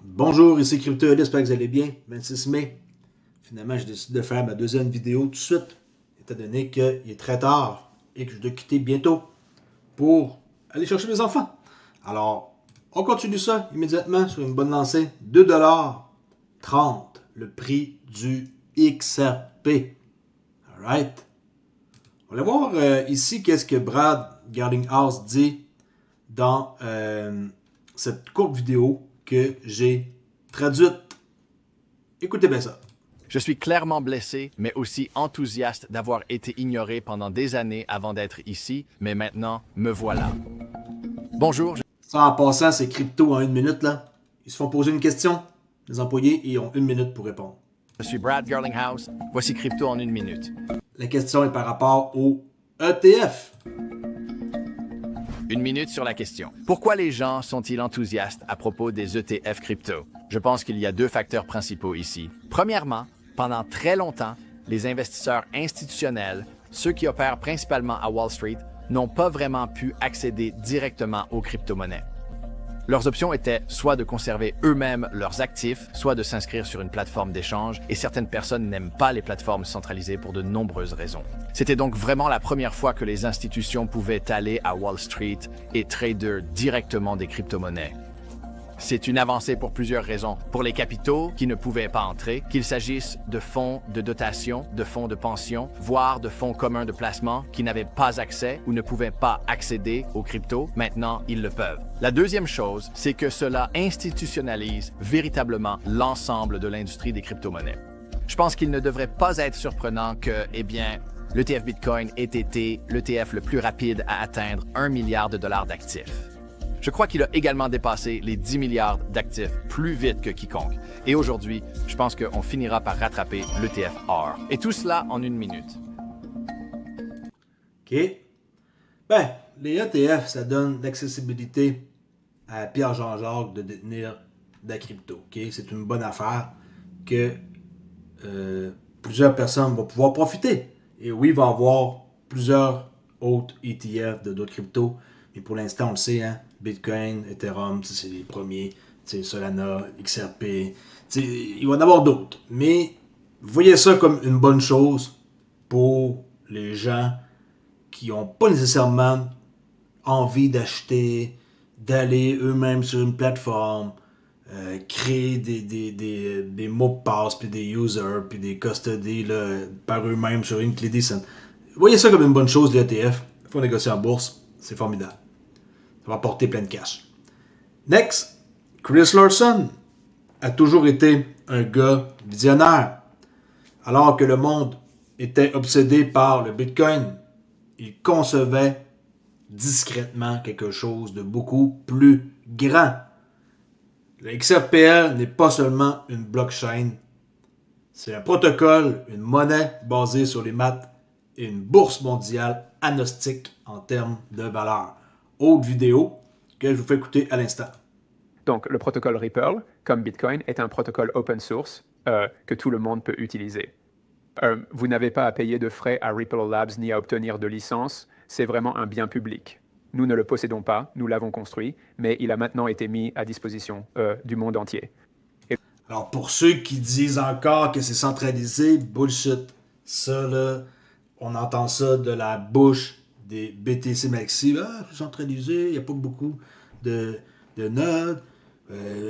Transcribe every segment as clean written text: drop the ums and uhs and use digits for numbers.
Bonjour, ici CryptoElis, j'espère que vous allez bien. 26 mai, finalement, j'ai décidé de faire ma deuxième vidéo tout de suite, étant donné qu'il est très tard et que je dois quitter bientôt pour aller chercher mes enfants. Alors, on continue ça immédiatement sur une bonne lancée. 2,30$ le prix du XRP. Alright. On va voir ici qu'est-ce que Brad Garlinghouse dit dans cette courte vidéo que j'ai traduite. Écoutez bien ça. Je suis clairement blessé, mais aussi enthousiaste d'avoir été ignoré pendant des années avant d'être ici, mais maintenant, me voilà. Bonjour. Ça, en passant, c'est crypto en une minute, là. Ils se font poser une question, les employés, et ils ont une minute pour répondre. Je suis Brad Garlinghouse. Voici Crypto en une minute. La question est par rapport au ETF. Une minute sur la question. Pourquoi les gens sont-ils enthousiastes à propos des ETF crypto? Je pense qu'il y a deux facteurs principaux ici. Premièrement, pendant très longtemps, les investisseurs institutionnels, ceux qui opèrent principalement à Wall Street, n'ont pas vraiment pu accéder directement aux crypto-monnaies. Leurs options étaient soit de conserver eux-mêmes leurs actifs, soit de s'inscrire sur une plateforme d'échange, et certaines personnes n'aiment pas les plateformes centralisées pour de nombreuses raisons. C'était donc vraiment la première fois que les institutions pouvaient aller à Wall Street et trader directement des crypto-monnaies. C'est une avancée pour plusieurs raisons. Pour les capitaux qui ne pouvaient pas entrer, qu'il s'agisse de fonds de dotation, de fonds de pension, voire de fonds communs de placement qui n'avaient pas accès ou ne pouvaient pas accéder aux cryptos, maintenant ils le peuvent. La deuxième chose, c'est que cela institutionnalise véritablement l'ensemble de l'industrie des crypto-monnaies. Je pense qu'il ne devrait pas être surprenant que, l'ETF Bitcoin ait été l'ETF le plus rapide à atteindre 1 milliard de dollars d'actifs. Je crois qu'il a également dépassé les 10 milliards d'actifs plus vite que quiconque. Et aujourd'hui, je pense qu'on finira par rattraper l'ETF R. Et tout cela en une minute. OK. Ben, les ETF, ça donne l'accessibilité à Pierre Jean-Jacques de détenir de la crypto. OK? C'est une bonne affaire que plusieurs personnes vont pouvoir profiter. Et oui, il va y avoir plusieurs autres ETF de d'autres cryptos. Mais pour l'instant, on le sait, hein, Bitcoin, Ethereum, c'est les premiers. Solana, XRP. Il va y en avoir d'autres. Mais voyez ça comme une bonne chose pour les gens qui n'ont pas nécessairement envie d'acheter, d'aller eux-mêmes sur une plateforme, créer des mots de passe, puis des users, puis des custody là, par eux-mêmes sur une clé descent. Voyez ça comme une bonne chose, les ETF. Il faut négocier en bourse. C'est formidable. Ça va apporter plein de cash. Next, Chris Larson a toujours été un gars visionnaire. Alors que le monde était obsédé par le Bitcoin, il concevait discrètement quelque chose de beaucoup plus grand. Le XRPL n'est pas seulement une blockchain, c'est un protocole, une monnaie basée sur les maths et une bourse mondiale agnostique en termes de valeur. Autre vidéo que je vous fais écouter à l'instant. Donc, le protocole Ripple, comme Bitcoin, est un protocole open source que tout le monde peut utiliser. Vous n'avez pas à payer de frais à Ripple Labs ni à obtenir de licence. C'est vraiment un bien public. Nous ne le possédons pas, nous l'avons construit, mais il a maintenant été mis à disposition du monde entier. Alors, pour ceux qui disent encore que c'est centralisé, bullshit. Ça, là, on entend ça de la bouche des BTC Maxi. Ah, c'est centralisé, il n'y a pas beaucoup de nodes.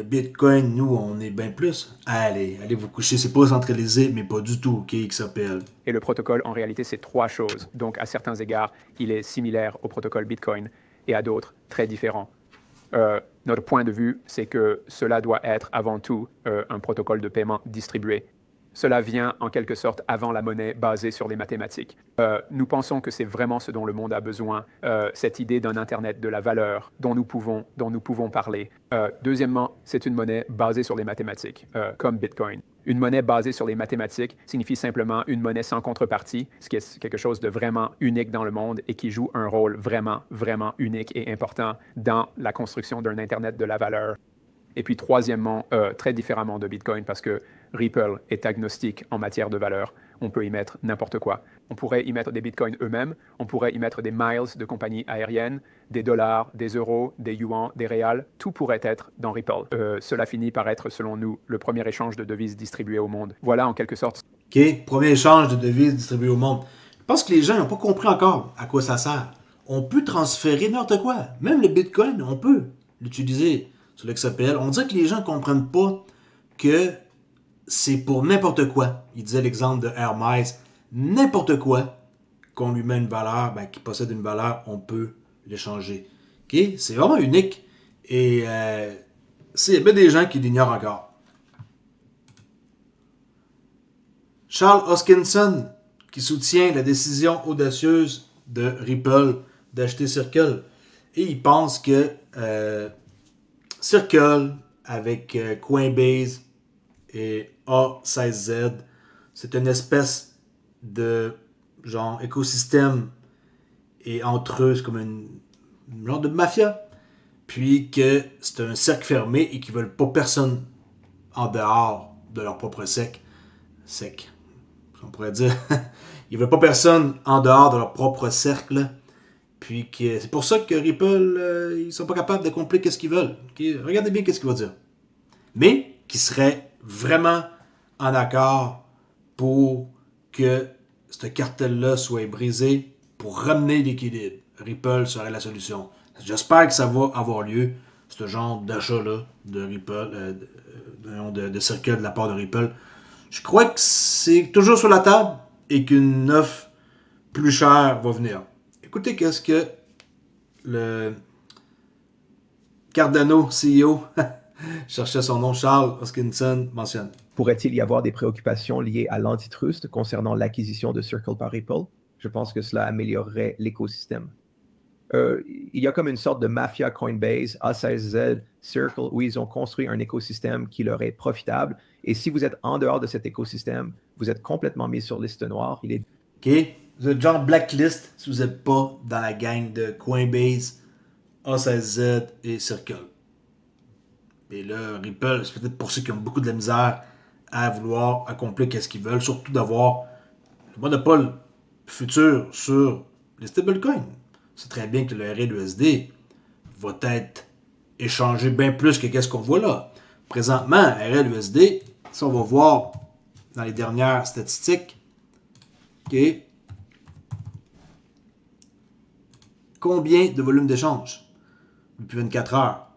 Bitcoin, nous, on est bien plus. Allez vous coucher. C'est pas centralisé, mais pas du tout, OK, XRPL. Et le protocole, en réalité, c'est trois choses. Donc, à certains égards, il est similaire au protocole Bitcoin et à d'autres, très différent. Notre point de vue, c'est que cela doit être avant tout un protocole de paiement distribué. Cela vient en quelque sorte avant la monnaie basée sur les mathématiques. Nous pensons que c'est vraiment ce dont le monde a besoin, cette idée d'un Internet de la valeur dont nous pouvons parler. Deuxièmement, c'est une monnaie basée sur les mathématiques, comme Bitcoin. Une monnaie basée sur les mathématiques signifie simplement une monnaie sans contrepartie, ce qui est quelque chose de vraiment unique dans le monde et qui joue un rôle vraiment, vraiment unique et important dans la construction d'un Internet de la valeur. Et puis troisièmement, très différemment de Bitcoin, parce que Ripple est agnostique en matière de valeur. On peut y mettre n'importe quoi. On pourrait y mettre des bitcoins eux-mêmes, on pourrait y mettre des miles de compagnies aériennes, des dollars, des euros, des yuans, des réals. Tout pourrait être dans Ripple. Cela finit par être, selon nous, le premier échange de devises distribué au monde. Voilà en quelque sorte. OK, premier échange de devises distribué au monde. Je pense que les gens n'ont pas compris encore à quoi ça sert. On peut transférer n'importe quoi. Même le bitcoin, on peut l'utiliser sur l'XAPL. On dirait que les gens ne comprennent pas que c'est pour n'importe quoi. Il disait l'exemple de Hermès. N'importe quoi qu'on lui met une valeur, qui possède une valeur, on peut l'échanger. Okay? C'est vraiment unique. Et il y a bien des gens qui l'ignorent encore. Charles Hoskinson, qui soutient la décision audacieuse de Ripple d'acheter Circle. Et il pense que Circle, avec Coinbase et A16Z, c'est une espèce de genre écosystème et entre eux, c'est comme une genre de mafia. Puis que c'est un cercle fermé et qu'ils ne veulent pas personne en dehors de leur propre sec. On pourrait dire. Ils ne veulent pas personne en dehors de leur propre cercle. Puis que c'est pour ça que Ripple, ils sont pas capables d'accomplir ce qu'ils veulent. Okay? Regardez bien ce qu'il va dire. Mais qui serait vraiment en accord pour que ce cartel-là soit brisé pour ramener l'équilibre. Ripple serait la solution. J'espère que ça va avoir lieu, ce genre d'achat-là de Ripple, de Circle de la part de Ripple. Je crois que c'est toujours sur la table et qu'une offre plus chère va venir. Écoutez, qu'est-ce que le Cardano CEO, cherchait son nom, Charles Hoskinson, mentionne. Pourrait-il y avoir des préoccupations liées à l'antitrust concernant l'acquisition de Circle par Ripple? Je pense que cela améliorerait l'écosystème. Il y a comme une sorte de mafia Coinbase, A16Z, Circle, où ils ont construit un écosystème qui leur est profitable. Et si vous êtes en dehors de cet écosystème, vous êtes complètement mis sur liste noire. OK. Vous êtes genre blacklist si vous n'êtes pas dans la gang de Coinbase, A16Z et Circle. Et là, Ripple, c'est peut-être pour ceux qui ont beaucoup de la misère à vouloir accomplir ce qu'ils veulent, surtout d'avoir le monopole futur sur les stablecoins. C'est très bien que le RLUSD va être échangé bien plus que ce qu'on voit là. Présentement, RLUSD, si on va voir dans les dernières statistiques, okay, combien de volume d'échange depuis 24 heures?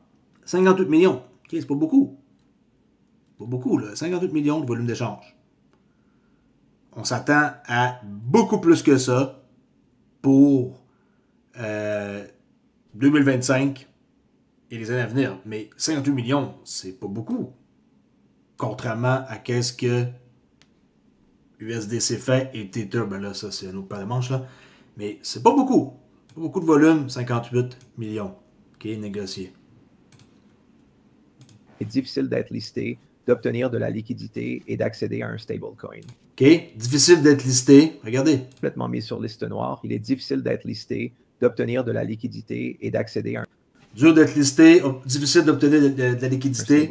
58 millions. Okay, c'est pas beaucoup. Pas beaucoup, là. 58 millions de volume d'échange. On s'attend à beaucoup plus que ça pour 2025 et les années à venir. Mais 58 millions, c'est pas beaucoup. Contrairement à qu'est-ce que USDC fait et Tether, ben là, ça, c'est un autre paire de manches, là. Mais c'est pas beaucoup. Pas beaucoup de volume, 58 millions. OK, négocié. C'est difficile d'être listé, d'obtenir de la liquidité et d'accéder à un stablecoin. OK, difficile d'être listé. Regardez. Complètement mis sur liste noire, il est difficile d'être listé, d'obtenir de la liquidité et d'accéder à un dur d'être listé, difficile d'obtenir de la liquidité.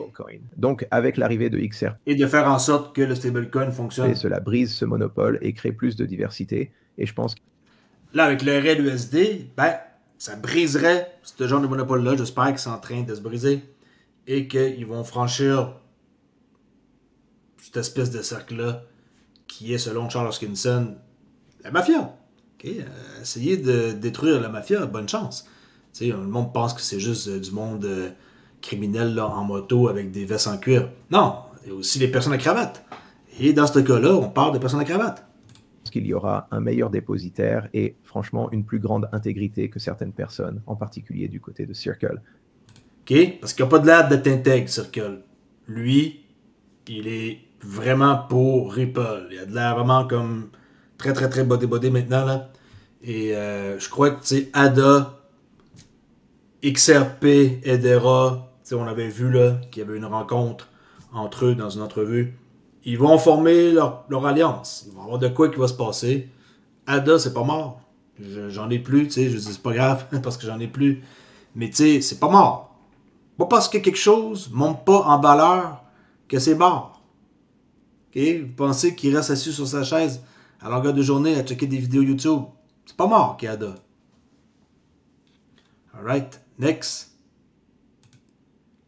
Donc, avec l'arrivée de XRP et de faire en sorte que le stablecoin fonctionne. Et cela brise ce monopole et crée plus de diversité. Et je pense que là, avec le RLUSD, ça briserait ce genre de monopole-là. J'espère qu'ils sont en train de se briser et qu'ils vont franchir cette espèce de cercle-là qui est, selon Charles Hoskinson, la mafia. Okay? Essayer de détruire la mafia, bonne chance. T'sais, le monde pense que c'est juste du monde criminel là, en moto avec des vestes en cuir. Non, il y a aussi les personnes à cravate. Et dans ce cas-là, on parle de personnes à cravate. Qu'il y aura un meilleur dépositaire et franchement une plus grande intégrité que certaines personnes, en particulier du côté de Circle. OK? Parce qu'il n'y a pas de l'air d'être intègre, Circle. Lui, il est vraiment pour Ripple. Il a de l'air vraiment comme très, très, très bodé maintenant, là. Et je crois que, tu sais, ADA, XRP, Hedera, on avait vu là qu'il y avait une rencontre entre eux dans une entrevue. Ils vont former leur alliance. Ils vont avoir de quoi qui va se passer. ADA, c'est pas mort. J'en ai plus, tu sais. Je dis, c'est pas grave parce que j'en ai plus. Mais tu sais, c'est pas mort. Pas parce que quelque chose monte pas en valeur que c'est mort. Okay? Vous pensez qu'il reste assis sur sa chaise à longueur de journée à checker des vidéos YouTube? C'est pas mort, Keada. Alright, next.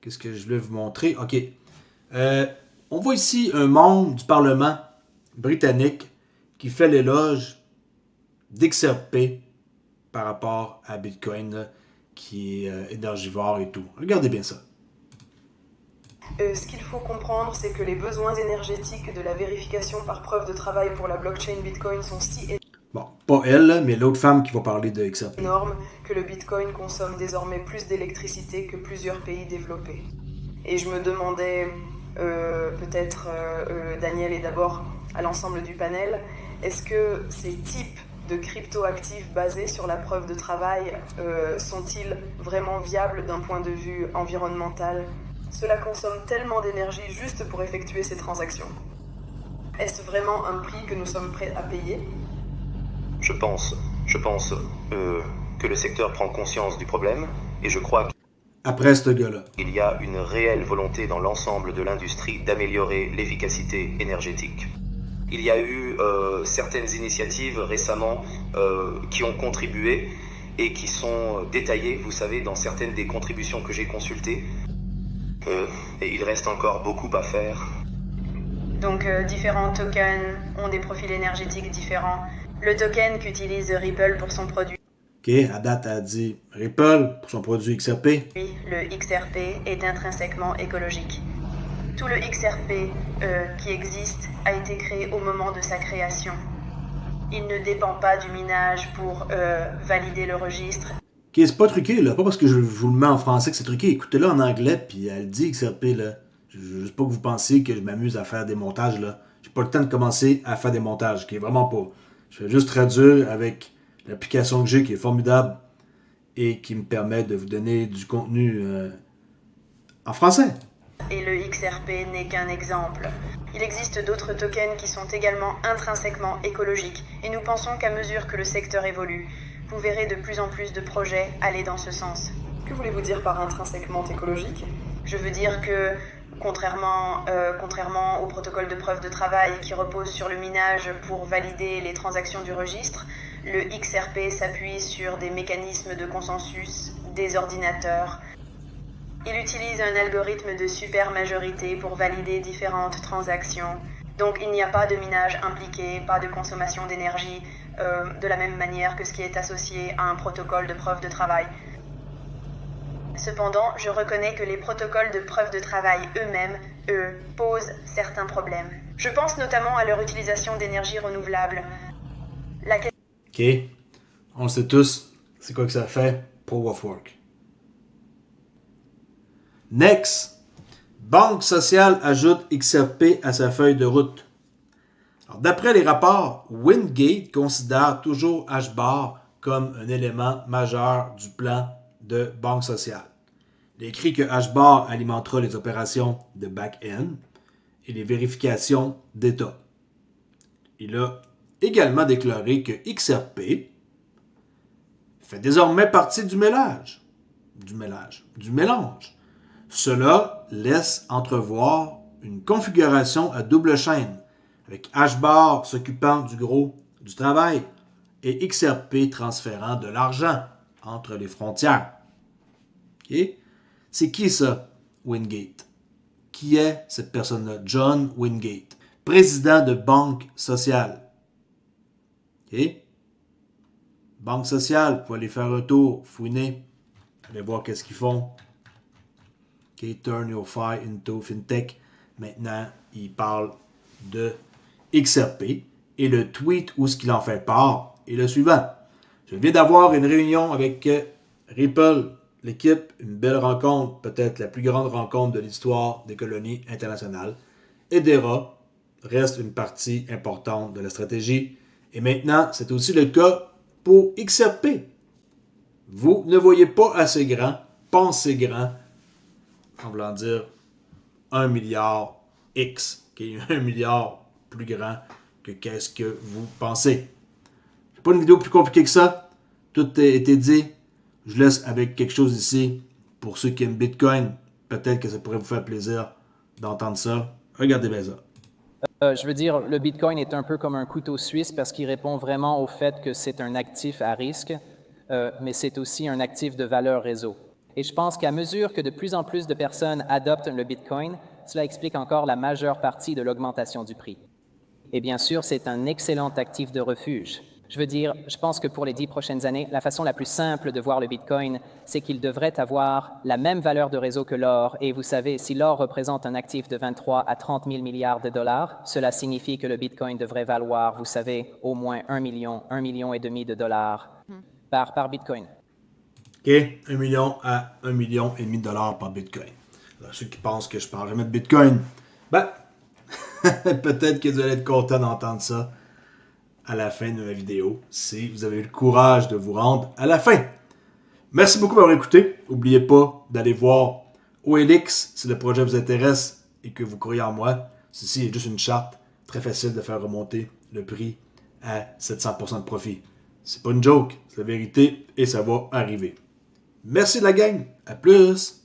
Qu'est-ce que je voulais vous montrer? OK. On voit ici un membre du Parlement britannique qui fait l'éloge d'XRP par rapport à Bitcoin, là, qui est énergivore et tout. Regardez bien ça. Ce qu'il faut comprendre, c'est que les besoins énergétiques de la vérification par preuve de travail pour la blockchain Bitcoin sont si Bon, pas elle, là, mais l'autre femme qui va parler de XRP. énormes que le Bitcoin consomme désormais plus d'électricité que plusieurs pays développés. Et je me demandais, peut-être Daniel et d'abord à l'ensemble du panel, est-ce que ces types de crypto-actifs basés sur la preuve de travail sont-ils vraiment viables d'un point de vue environnemental? Cela consomme tellement d'énergie juste pour effectuer ces transactions. Est-ce vraiment un prix que nous sommes prêts à payer? Je pense que le secteur prend conscience du problème et je crois Après ce gars-là. qu'il y a une réelle volonté dans l'ensemble de l'industrie d'améliorer l'efficacité énergétique. Il y a eu certaines initiatives récemment qui ont contribué et qui sont détaillées, vous savez, dans certaines des contributions que j'ai consultées. Et il reste encore beaucoup à faire. Donc différents tokens ont des profils énergétiques différents. Le token qu'utilise Ripple pour son produit, OK, à date, elle a dit Ripple pour son produit XRP. le XRP, est intrinsèquement écologique. Tout le XRP qui existe a été créé au moment de sa création. Il ne dépend pas du minage pour valider le registre. OK, c'est pas truqué, là. Pas parce que je vous le mets en français que c'est truqué. Écoutez-le en anglais, puis elle dit XRP, là. Je veux pas que vous pensiez que je m'amuse à faire des montages, là. J'ai pas le temps de commencer à faire des montages, qui est vraiment pas. Je vais juste traduire avec l'application que j'ai, qui est formidable et qui me permet de vous donner du contenu en français. Et le XRP n'est qu'un exemple. Il existe d'autres tokens qui sont également intrinsèquement écologiques, et nous pensons qu'à mesure que le secteur évolue, vous verrez de plus en plus de projets aller dans ce sens. Que voulez-vous dire par intrinsèquement écologique? Je veux dire que, contrairement au protocole de preuve de travail qui repose sur le minage pour valider les transactions du registre, le XRP s'appuie sur des mécanismes de consensus des ordinateurs. Il utilise un algorithme de supermajorité pour valider différentes transactions. Donc il n'y a pas de minage impliqué, pas de consommation d'énergie, de la même manière que ce qui est associé à un protocole de preuve de travail. Cependant, je reconnais que les protocoles de preuve de travail eux-mêmes, posent certains problèmes. Je pense notamment à leur utilisation d'énergie renouvelable. OK, on le sait tous, c'est quoi que ça fait? Proof of work. Next, Banque sociale ajoute XRP à sa feuille de route. D'après les rapports, Wingate considère toujours HBAR comme un élément majeur du plan de Banque sociale. Il écrit que HBAR alimentera les opérations de back-end et les vérifications d'État. Il a également déclaré que XRP fait désormais partie du mélange. Cela laisse entrevoir une configuration à double chaîne, avec HBAR s'occupant du gros du travail et XRP transférant de l'argent entre les frontières. Okay? C'est qui ça, Wingate? Qui est cette personne-là? John Wingate, président de Banque sociale. Okay? Banque sociale, vous pouvez aller faire un tour, fouiner, allez voir qu'est-ce qu'ils font. Okay? Turn your fire into fintech. Maintenant, il parle de XRP et le tweet où ce qu'il en fait part est le suivant. Je viens d'avoir une réunion avec Ripple, l'équipe, une belle rencontre, peut-être la plus grande rencontre de l'histoire des colonies internationales. Hedera reste une partie importante de la stratégie. Et maintenant, c'est aussi le cas pour XRP. Vous ne voyez pas assez grand, pensez grand, en voulant dire 1 milliard X, qui est 1 milliard plus grand que qu'est-ce que vous pensez. C'est pas une vidéo plus compliquée que ça. Tout a été dit. Je laisse avec quelque chose ici. Pour ceux qui aiment Bitcoin, peut-être que ça pourrait vous faire plaisir d'entendre ça. Regardez bien ça. Je veux dire, le Bitcoin est un peu comme un couteau suisse parce qu'il répond vraiment au fait que c'est un actif à risque, mais c'est aussi un actif de valeur réseau. Et je pense qu'à mesure que de plus en plus de personnes adoptent le Bitcoin, cela explique encore la majeure partie de l'augmentation du prix. Et bien sûr, c'est un excellent actif de refuge. Je veux dire, je pense que pour les 10 prochaines années, la façon la plus simple de voir le Bitcoin, c'est qu'il devrait avoir la même valeur de réseau que l'or. Et vous savez, si l'or représente un actif de 23 à 30 000 milliards de dollars, cela signifie que le Bitcoin devrait valoir, vous savez, au moins 1 million et demi de dollars par Bitcoin. OK, 1 million à 1,5 million de dollars par Bitcoin. Alors, ceux qui pensent que je ne parle jamais de Bitcoin, ben, peut-être que vous allez être content d'entendre ça à la fin de ma vidéo, si vous avez eu le courage de vous rendre à la fin. Merci beaucoup d'avoir écouté. N'oubliez pas d'aller voir OLX si le projet vous intéresse et que vous croyez en moi. Ceci est juste une charte très facile de faire remonter le prix à 700% de profit. C'est pas une joke, c'est la vérité et ça va arriver. Merci de la gang. À plus!